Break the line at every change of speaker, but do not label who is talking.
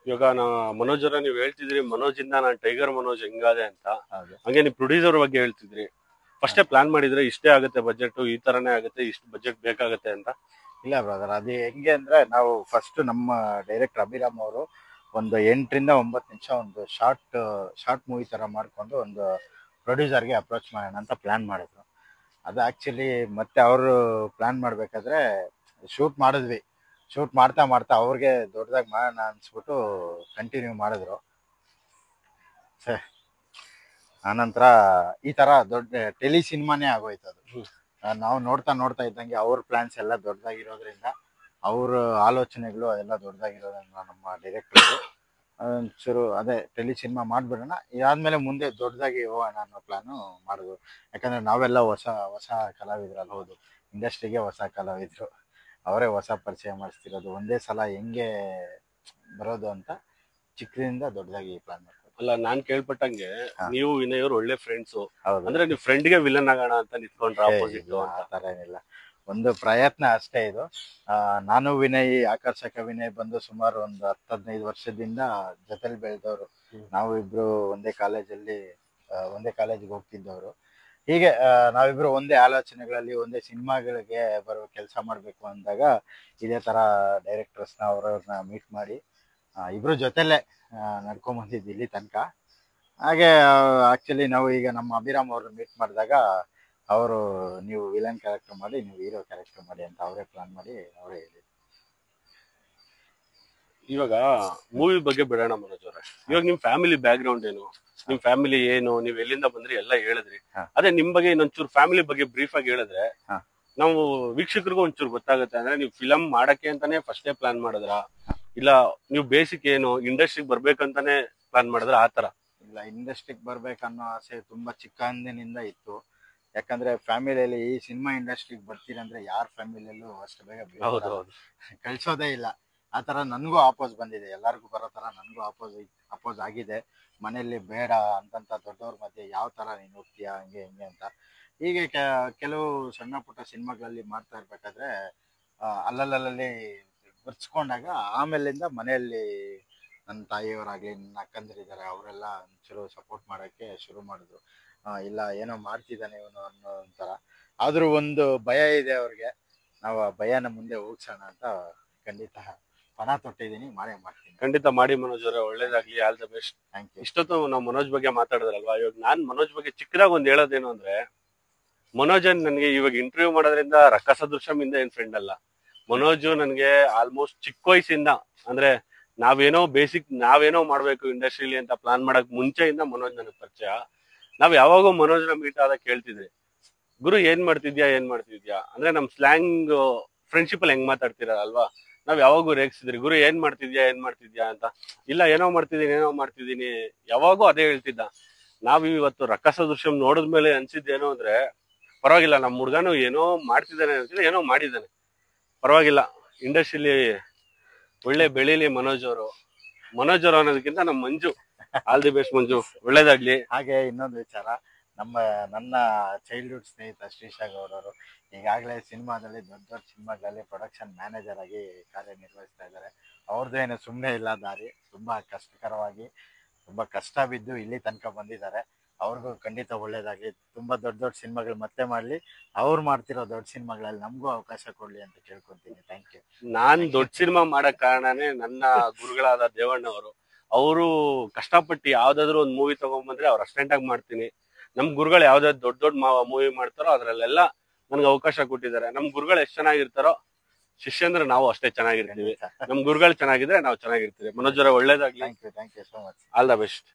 ಇವಾಗ ಮನೋಜ್ ಅವರ ನೀವು ಹೇಳ್ತಿದ್ರಿ ಮನೋಜ್ ಇಂದ ನಾನು ಟೈಗರ್ ಮನೋಜ್ ಹೆಂಗಾದೆ ಅಂತ.
ಹೌದು.
ಹಂಗೆ ನೀವು ಪ್ರೊಡ್ಯೂಸರ್ ಬಗ್ಗೆ ಹೇಳ್ತಿದ್ರಿ. ಫಸ್ಟೇ ಪ್ಲಾನ್ ಮಾಡಿದ್ರೆ ಇಷ್ಟೇ ಆಗುತ್ತೆ ಬಜೆಟ್, ಈ ತರನೇ ಆಗುತ್ತೆ, ಇಷ್ಟು ಬಜೆಟ್ ಬೇಕಾಗುತ್ತೆ ಅಂತ?
ಇಲ್ಲ ಬ್ರದರ್, ಅದು ಹೆಂಗೆ ಅಂದ್ರೆ ನಾವು ಫಸ್ಟ್ ನಮ್ಮ ಡೈರೆಕ್ಟರ್ ಅಭಿರಾಮ್ ಅವರು ಒಂದು 8 ರಿಂದ 9 ನಿಮಿಷ ಒಂದು ಶಾರ್ಟ್ ಮೂವಿ ತರ ಮಾಡ್ಕೊಂಡು ಒಂದು ಪ್ರೊಡ್ಯೂಸರ್ಗೆ ಅಪ್ರೋಚ್ ಮಾಡೋಣ ಅಂತ ಪ್ಲಾನ್ ಮಾಡಿದ್ರು. ಅದು ಆಕ್ಚುಲಿ ಮತ್ತೆ ಅವರು ಪ್ಲಾನ್ ಮಾಡ್ಬೇಕಾದ್ರೆ ಶೂಟ್ ಮಾಡ್ತಾ ಮಾಡ್ತಾ ಅವ್ರಿಗೆ ದೊಡ್ಡದಾಗಿ ಮಾಡೋಣ ಅನ್ಸ್ಬಿಟ್ಟು ಕಂಟಿನ್ಯೂ ಮಾಡಿದ್ರು. ಆನಂತರ ಈ ತರ ದೊಡ್ಡ ಟೆಲಿ ಸಿನಿಮಾನೇ ಆಗೋಯ್ತು ಅದು. ನಾವು ನೋಡ್ತಾ ನೋಡ್ತಾ ಇದ್ದಂಗೆ ಅವ್ರ ಪ್ಲಾನ್ಸ್ ಎಲ್ಲ ದೊಡ್ಡದಾಗಿರೋದ್ರಿಂದ, ಅವ್ರ ಆಲೋಚನೆಗಳು ಅದೆಲ್ಲ ದೊಡ್ಡದಾಗಿರೋದ್ರಿಂದ ನಮ್ಮ ಡೈರೆಕ್ಟರ್ ಒಂಚೂರು ಅದೇ ಟೆಲಿ ಸಿನಿಮಾ ಮಾಡ್ಬಿಡೋಣ, ಇದಾದ್ಮೇಲೆ ಮುಂದೆ ದೊಡ್ಡದಾಗಿ ಹೋಗೋಣ ಅನ್ನೋ ಪ್ಲಾನು ಮಾಡಿದ್ರು. ಯಾಕಂದ್ರೆ ನಾವೆಲ್ಲ ಹೊಸ ಹೊಸ ಕಲಾವಿದ್ರಲ್ಲ. ಹೌದು, ಇಂಡಸ್ಟ್ರಿಗೆ ಹೊಸ ಕಲಾವಿದ್ರು, ಅವರೇ ಹೊಸ ಪರಿಚಯ ಮಾಡಿಸ್ತಿರೋದು. ಒಂದೇ ಸಲ ಹೆಂಗೆ ಬರೋದು ಅಂತ ಚಿಕ್ಕದಿಂದ ದೊಡ್ಡದಾಗಿ ಪ್ಲಾನ್ ಮಾಡ್ತಾರೆ.
ಅಲ್ಲ, ನಾನ್ ಕೇಳ್ಪಟ್ಟಂಗೆ ನೀವು ವಿನಯ್ ಅವ್ರು ಒಳ್ಳೆ ಫ್ರೆಂಡ್ಸ್.
ಹೌದು.
ಅಂದ್ರೆ ನೀವು ಫ್ರೆಂಡ್ಗೆ ವಿಲನ್ ಆಗೋಣ ಅಂತ ನಿಂತ್ಕೊಂಡ್ರ ಆಪೋಸಿಟ್?
ಆ ತರ ಏನಿಲ್ಲ, ಒಂದು ಪ್ರಯತ್ನ ಅಷ್ಟೇ ಇದು. ನಾನು ವಿನಯ್, ಆಕರ್ಷಕ ವಿನಯ್ ಬಂದು ಸುಮಾರು ಒಂದು 10-15 ವರ್ಷದಿಂದ ಜೊತೆಲಿ ಬೆಳೆದವರು. ನಾವು ಇಬ್ರು ಒಂದೇ ಕಾಲೇಜಲ್ಲಿ ಒಂದೇ ಕಾಲೇಜಿಗೆ ಹೋಗ್ತಿದ್ದವರು. ಹೀಗೆ ನಾವಿಬ್ರು ಒಂದೇ ಆಲೋಚನೆಗಳಲ್ಲಿ, ಒಂದೇ ಸಿನಿಮಾಗಳಿಗೆ ಬರೋ ಕೆಲಸ ಮಾಡಬೇಕು ಅಂದಾಗ ಇದೇ ತರ ಡೈರೆಕ್ಟರ್ಸ್ನ ಅವ್ರವ್ರನ್ನ ಮೀಟ್ ಮಾಡಿ ಇಬ್ರು ಜೊತೆಲೆ ನಡ್ಕೊಂಡ್ ಬಂದಿದ್ದು ಇಲ್ಲಿ ತನಕ. ಹಾಗೆ ಆಕ್ಚುಲಿ ನಾವು ಈಗ ನಮ್ಮ ಅಭಿರಾಮ್ ಅವ್ರನ್ನ ಮೀಟ್ ಮಾಡಿದಾಗ ಅವರು ನೀವು ವಿಲನ್ ಕ್ಯಾರೆಕ್ಟರ್ ಮಾಡಿ, ನೀವು ಹೀರೋ ಕ್ಯಾರೆಕ್ಟರ್ ಮಾಡಿ ಅಂತ ಅವರೇ ಪ್ಲಾನ್ ಮಾಡಿ ಅವರೇ ಹೇಳಿ.
ಇವಾಗ ಮೂವಿ ಬಗ್ಗೆ ಬಿಡೋಣ ಮನೋಜ್ ಅವ್ರೆ. ಇವಾಗ ನಿಮ್ ಫ್ಯಾಮಿಲಿ ಬ್ಯಾಕ್ ಗ್ರೌಂಡ್ ಏನು, ನಿಮ್ ಫ್ಯಾಮಿಲಿ ಏನು, ನೀವ್ ಎಲ್ಲಿಂದ ಬಂದ್ರಿ ಎಲ್ಲ ಹೇಳಿದ್ರಿ. ಅದೇ ನಿಮ್ ಬಗ್ಗೆ ಇನ್ನೊಂಚೂರು ಫ್ಯಾಮಿಲಿ ಬಗ್ಗೆ ಬ್ರೀಫ್ ಆಗಿ ಹೇಳಿದ್ರೆ ನಾವು ವೀಕ್ಷಕರಿಗೂ ಒಂಚೂರು ಗೊತ್ತಾಗುತ್ತೆ. ಅಂದ್ರೆ ನೀವು ಫಿಲಂ ಮಾಡಕ್ಕೆ ಅಂತಾನೆ ಫಸ್ಟೇ ಪ್ಲಾನ್ ಮಾಡಿದ್ರ, ಇಲ್ಲ ನೀವು ಬೇಸಿಕ್ ಏನು ಇಂಡಸ್ಟ್ರಿಗೆ ಬರ್ಬೇಕಂತಾನೆ ಪ್ಲಾನ್ ಮಾಡಿದ್ರ, ಆ ತರ?
ಇಲ್ಲ, ಇಂಡಸ್ಟ್ರಿಗೆ ಬರ್ಬೇಕನ್ನೋ ಆಸೆ ತುಂಬಾ ಚಿಕ್ಕಂದಿನಿಂದ ಇತ್ತು. ಯಾಕಂದ್ರೆ ಫ್ಯಾಮಿಲಿಯಲ್ಲಿ ಈ ಸಿನಿಮಾ ಇಂಡಸ್ಟ್ರಿಗೆ ಬರ್ತೀರಂದ್ರೆ ಯಾರ ಫ್ಯಾಮಿಲಿಯಲ್ಲೂ ಅಷ್ಟು ಬೇಗ ಕಳ್ಸೋದೇ ಇಲ್ಲ. ಆ ತರ ನನಗೂ ಆಪೋಸ್ ಬಂದಿದೆ, ಎಲ್ಲರಿಗೂ ಬರೋ ತರ ನನಗೂ ಅಪೋಸ್ ಆಗಿದೆ. ಮನೆಯಲ್ಲಿ ಬೇಡ ಅಂತಂತ ದೊಡ್ಡವ್ರ ಮಧ್ಯೆ ಯಾವ ತರ ನೀನು ಹೋಗ್ತೀಯಾ ಹಂಗೆ ಹಿಂಗೆ ಅಂತ. ಹೀಗೆ ಕೆಲವು ಸಣ್ಣ ಪುಟ್ಟ ಸಿನಿಮಾಗಳಲ್ಲಿ ಮಾಡ್ತಾ ಇರ್ಬೇಕಾದ್ರೆ ಅಲ್ಲಲ್ಲಿ ಬರ್ಸ್ಕೊಂಡಾಗ ಆಮೇಲಿಂದ ಮನೆಯಲ್ಲಿ ನನ್ನ ತಾಯಿಯವರಾಗ್ಲಿ, ನನ್ನ ಅಕ್ಕಂದಿರಿದ್ದಾರೆ, ಅವರೆಲ್ಲ ಒಂಚೂರು ಸಪೋರ್ಟ್ ಮಾಡೋಕ್ಕೆ ಶುರು ಮಾಡಿದ್ರು. ಇಲ್ಲ, ಏನೋ ಮಾಡ್ತಿದ್ದಾನೆ ಇವನು ಅನ್ನೋ ಒಂಥರ. ಆದ್ರೂ ಒಂದು ಭಯ ಇದೆ ಅವ್ರಿಗೆ, ನಾವು ಆ ಭಯನ ಮುಂದೆ ಹೋಗ್ಸೋಣ ಅಂತ ಖಂಡಿತ ಪಣ ತೊಟ್ಟಿದ್ದೀನಿ, ಮಾಡೇ ಮಾಡ್ತೀನಿ.
ಖಂಡಿತ ಮಾಡಿ ಮನೋಜ್ ಅವರೇ, ಒಳ್ಳೇದಾಗ್ಲಿ, all the best.
Thank you.
ಇಷ್ಟೊತ್ತು ನಾವು ಮನೋಜ್ ಬಗ್ಗೆ ಮಾತಾಡಿದ್ರಲ್ವಾ, ಇವಾಗ ನಾನ್ ಮನೋಜ್ ಬಗ್ಗೆ ಚಿಕ್ಕದಾಗ ಒಂದ್ ಹೇಳೋದೇನು ಅಂದ್ರೆ, ಮನೋಜನ್ ನನ್ಗೆ ಇವಾಗ ಇಂಟರ್ವ್ಯೂ ಮಾಡೋದ್ರಿಂದ ರಕ್ಕಸದೃಶ್ಯಂ ಇಂದ ಏನ್ ಫ್ರೆಂಡ್ ಅಲ್ಲ. ಮನೋಜ್ ನನ್ಗೆ ಆಲ್ಮೋಸ್ಟ್ ಚಿಕ್ಕ ವಯಸ್ಸಿಂದ, ಅಂದ್ರೆ ನಾವೇನೋ ಮಾಡ್ಬೇಕು ಇಂಡಸ್ಟ್ರಿಲಿ ಅಂತ ಪ್ಲಾನ್ ಮಾಡಕ್ ಮುಂಚೆಯಿಂದ ಮನೋಜ್ ನನಗೆ ಪರಿಚಯ. ನಾವ್ ಯಾವಾಗೂ ಮನೋಜ್ನ ಮೀಟ್ ಆದಾಗ ಕೇಳ್ತಿದ್ವಿ, ಗುರು ಏನ್ ಮಾಡ್ತಿದ್ಯಾ ಅಂದ್ರೆ ನಮ್ ಸ್ಲ್ಯಾಂಗ್ ಫ್ರೆಂಡ್ಶಿಪ್ ಅಲ್ಲಿ ಹೆಂಗ್ ಮಾತಾಡ್ತೀರಾ ಅಲ್ವಾ, ನಾವ್ ಯಾವಾಗೂ ರೇಗಿಸಿದ್ರಿ, ಗುರು ಏನ್ ಮಾಡ್ತಿದ್ಯಾ ಅಂತ. ಇಲ್ಲ, ಏನೋ ಮಾಡ್ತಿದೀನಿ ಯಾವಾಗೂ ಅದೇ ಹೇಳ್ತಿದ್ದ. ನಾವ್ ಇವತ್ತು ರಕ್ಕಸದೃಶ್ಯಂ ನೋಡಿದ್ಮೇಲೆ ಅನ್ಸಿದ್ದೇನೋ ಅಂದ್ರೆ, ಪರವಾಗಿಲ್ಲ, ನಮ್ ಹುಡ್ಗನು ಏನೋ ಮಾಡ್ತಿದ್ದಾನೆ ಅಂತಿಲ್ಲ, ಏನೋ ಮಾಡಿದ್ದಾನೆ, ಪರವಾಗಿಲ್ಲ, ಇಂಡಸ್ಟ್ರಿಲಿ ಒಳ್ಳೆ ಬೆಳೀಲಿ ಮನೋಜ್ ಅವರು ಅನ್ನೋದಕ್ಕಿಂತ ನಮ್ಮ ಮಂಜು, ಆಲ್ ದಿ ಬೆಸ್ಟ್ ಮಂಜು, ಒಳ್ಳೇದಾಗ್ಲಿ.
ಹಾಗೆ ಇನ್ನೊಂದು ವಿಚಾರ, ನನ್ನ ಚೈಲ್ಡ್ಹುಡ್ ಸ್ನೇಹಿತ ಶ್ರೀಶಾ ಗೌಡರು ಈಗಾಗಲೇ ಸಿನಿಮಾದಲ್ಲಿ ದೊಡ್ಡ ಸಿನಿಮಾಗಳಲ್ಲಿ ಪ್ರೊಡಕ್ಷನ್ ಮ್ಯಾನೇಜರ್ ಆಗಿ ಕಾರ್ಯನಿರ್ವಹಿಸ್ತಾ ಇದ್ದಾರೆ. ಅವ್ರದ್ದು ಏನು ಸುಮ್ಮನೆ ಇಲ್ಲ ದಾರಿ, ತುಂಬಾ ಕಷ್ಟಕರವಾಗಿ ತುಂಬಾ ಕಷ್ಟ ಬಿದ್ದು ಇಲ್ಲಿ ತನಕ ಬಂದಿದ್ದಾರೆ. ಅವ್ರಿಗೂ ಖಂಡಿತ ಒಳ್ಳೇದಾಗ್ಲಿ, ತುಂಬಾ ದೊಡ್ಡ ಸಿನಿಮಾಗಳು ಮತ್ತೆ ಮಾಡ್ಲಿ, ಅವ್ರು ಮಾಡ್ತಿರೋ ದೊಡ್ಡ ಸಿನಿಮಾಗಳಲ್ಲಿ ನಮಗೂ ಅವಕಾಶ ಕೊಡ್ಲಿ ಅಂತ ಕೇಳ್ಕೊಂತೀನಿ. Thank you.
ನಾನ್ ದೊಡ್ಡ ಸಿನಿಮಾ ಮಾಡಕ್ ಕಾರಣನೇ ನನ್ನ ಗುರುಗಳಾದ ದೇವಣ್ಣ ಅವರು ಕಷ್ಟಪಟ್ಟು ಯಾವ್ದಾದ್ರು ಒಂದು ಮೂವಿ ತಗೊಂಡ್ಬಂದ್ರೆ ಅವ್ರ ಅಸ್ಟೆಂಟ್ ಆಗಿ ಮಾಡ್ತೀನಿ. ನಮ್ ಗುರುಗಳು ಯಾವ್ದಾದ್ರು ದೊಡ್ಡ ಮೂವಿ ಮಾಡ್ತಾರೋ ಅದ್ರಲ್ಲೆಲ್ಲ ನನ್ಗೆ ಅವಕಾಶ ಕೊಟ್ಟಿದ್ದಾರೆ. ನಮ್ ಗುರುಗಳು ಎಷ್ಟ್ ಚೆನ್ನಾಗಿರ್ತಾರೋ ಶಿಷ್ಯಂದ್ರೆ ನಾವು ಅಷ್ಟೇ ಚೆನ್ನಾಗಿರ್ತೀವಿ. ನಮ್ ಗುರುಗಳು ಚೆನ್ನಾಗಿದ್ರೆ ನಾವು ಚೆನ್ನಾಗಿರ್ತೀವಿ. ಮನೋಜ್ ಅವರೇ, ಒಳ್ಳೇದಾಗ್ಲಿ.
Thank you so much.
All the best.